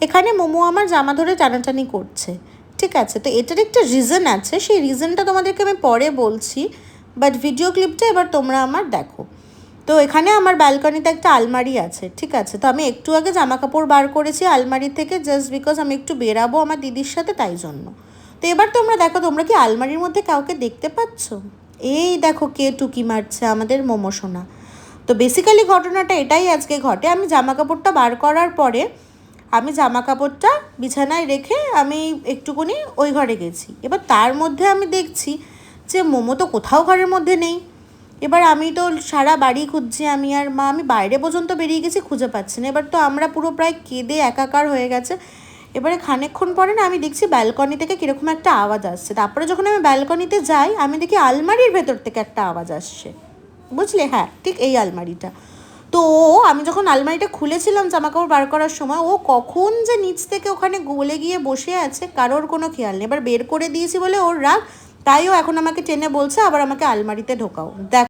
এখানে মোমো আমার জামা ধরে টানাটানি করছে, ঠিক আছে? তো এটার একটা রিজন আছে, সেই রিজনটা তোমাদেরকে আমি পরে বলছি, বাট ভিডিও ক্লিপটা এবার তোমরা আমার দেখো। তো এখানে আমার ব্যালকনিতে একটা আলমারি আছে, ঠিক আছে? তো আমি একটু আগে জামা কাপড় বার করেছি আলমারি থেকে, জাস্ট বিকজ আমি একটু বেরাবো আমার দিদির সাথে, তাই জন্য। তো এবার তোমরা দেখো, তোমরা কি আলমারির মধ্যে কাউকে দেখতে পাচ্ছ? এই দেখো কে টুকি মারছে, আমাদের মোমো সোনা। তো বেসিক্যালি ঘটনাটা এটাই আজকে ঘটে। আমি জামা কাপড়টা বার করার পরে আমি জামা কাপড়টা বিছানায় রেখে আমি একটুকুনি ওই ঘরে গেছি। এবার তার মধ্যে আমি দেখছি যে মোমো তো কোথাও ঘরের মধ্যে নেই। এবার আমি তো সারা বাড়ি খুঁজছি, আমি আর মা, আমি বাইরে পর্যন্ত বেরিয়ে গেছি, খুঁজে পাচ্ছি না। এবার তো আমরা পুরো প্রায় কেঁদে একাকার হয়ে গেছে। এবারে খানিকক্ষণ পরে না আমি দেখছি ব্যালকনি থেকে কীরকম একটা আওয়াজ আসছে। তারপরে যখন আমি ব্যালকনিতে যাই আমি দেখি আলমারির ভেতর থেকে একটা আওয়াজ আসছে, বুঝলে? হ্যাঁ, ঠিক এই আলমারিটা। তো আমি যখন আলমারিটা খুলেছিলাম জামাকাপড় বার করার সময়, ও কখন যে নিচ থেকে ওখানে গলে গিয়ে বসে আছে কারোর কোনো খেয়াল নেই। এবার বের করে দিয়েছি বলে ওর রাগ, তাইও এখন আমাকে টেনে বলছে আবার আমাকে আলমারিতে ঢোকাও। দেখ